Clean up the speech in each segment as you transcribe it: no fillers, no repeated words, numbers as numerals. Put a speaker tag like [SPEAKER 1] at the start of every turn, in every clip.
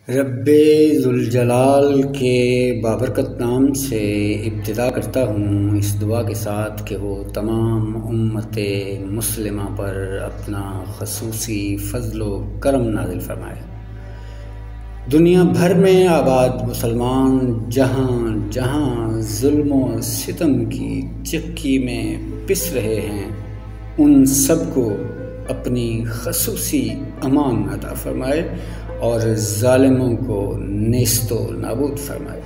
[SPEAKER 1] रब्बे ज़ुल-जलाल के बाबरकत नाम से इब्तिदा करता हूँ इस दुआ के साथ कि वो तमाम उम्मते मुस्लिमा पर अपना ख़ुसूसी फ़ज़्ल व करम नाज़िल फ़रमाए। दुनिया भर में आबाद मुसलमान जहाँ जहाँ ज़ुल्म व सितम की चक्की में पिस रहे हैं, उन सबको अपनी ख़ुसूसी अमान अता फ़रमाए और ज़ालिमों को नेस्तो नाबूद फरमाए।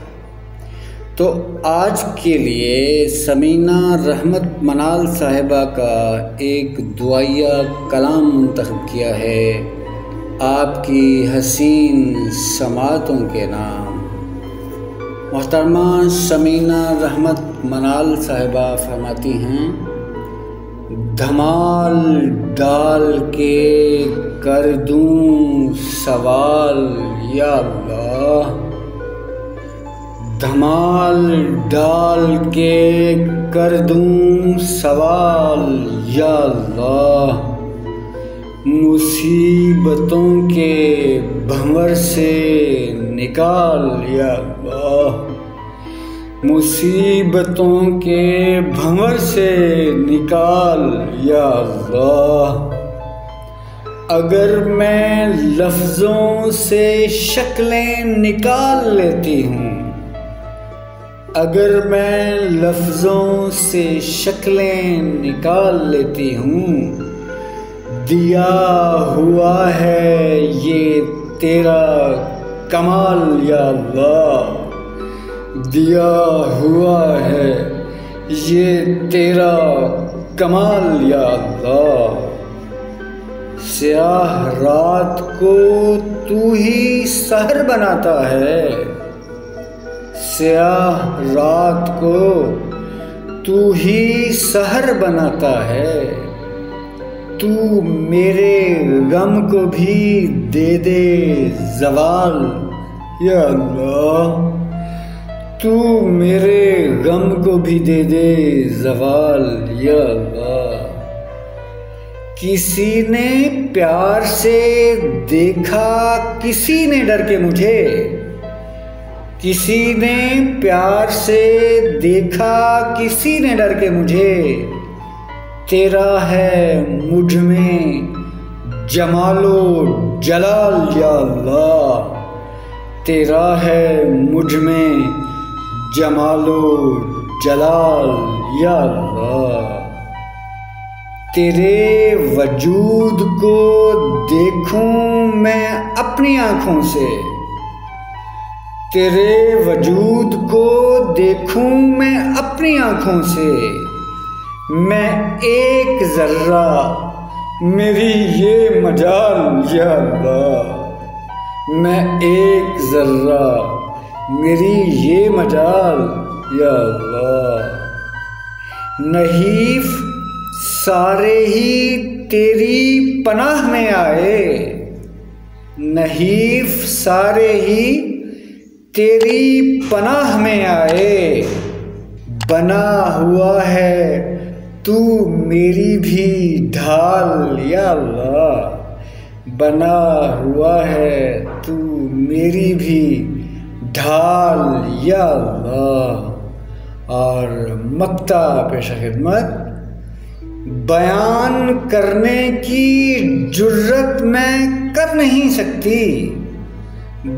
[SPEAKER 1] तो आज के लिए समीना रहमत मनाल साहिबा का एक दुआया कलाम मुंतखब किया है आपकी हसीन समातों के नाम। मोहतरमा समीना रहमत मनाल साहिबा फरमाती हैं, धमाल डाल के कर दूं सवाल या अल्लाह, धमाल डाल के कर दूं सवाल या अल्लाह, मुसीबतों के भंवर से निकाल या अल्लाह, मुसीबतों के भंवर से निकाल या अल्लाह। अगर मैं लफ्ज़ों से शक्लें निकाल लेती हूँ, अगर मैं लफ्ज़ों से शक्लें निकाल लेती हूँ, दिया हुआ है ये तेरा कमाल या अल्लाह, दिया हुआ है ये तेरा कमाल या अल्लाह। स्याह रात को तू ही सहर बनाता है, स्याह रात को तू ही सहर बनाता है, तू मेरे गम को भी दे दे ज़वाल या अल्लाह, तू मेरे गम को भी दे दे ज़वाल या अल्लाह। किसी ने प्यार से देखा किसी ने डर के मुझे, किसी ने प्यार से देखा किसी ने डर के मुझे, तेरा है मुझ में जमालो जलाल या अल्लाह, तेरा है मुझ में जमालो जलाल या अल्लाह। तेरे वजूद को देखूं मैं अपनी आँखों से, तेरे वजूद को देखूं मैं अपनी आँखों से, मैं एक ज़र्रा मेरी ये मजाल या अल्लाह, मैं एक ज़र्रा मेरी ये मजाल या अल्लाह। नहीफ सारे ही तेरी पनाह में आए, नहीफ सारे ही तेरी पनाह में आए, बना हुआ है तू मेरी भी ढाल या अल्लाह, बना हुआ है तू मेरी भी ढाल या अल्लाह। और मक्ता पेशा खिदमत, बयान करने की जुर्रत मैं कर नहीं सकती,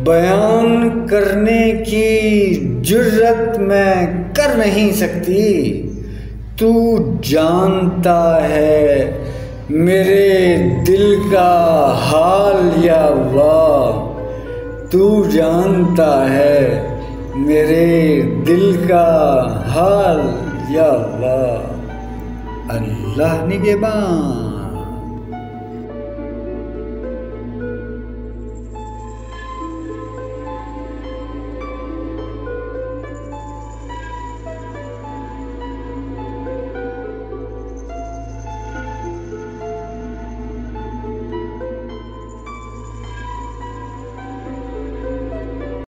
[SPEAKER 1] बयान करने की जुर्रत मैं कर नहीं सकती, तू जानता है मेरे दिल का हाल या अल्लाह, तू जानता है मेरे दिल का हाल या अल्लाह। अल्लाह निगहबान।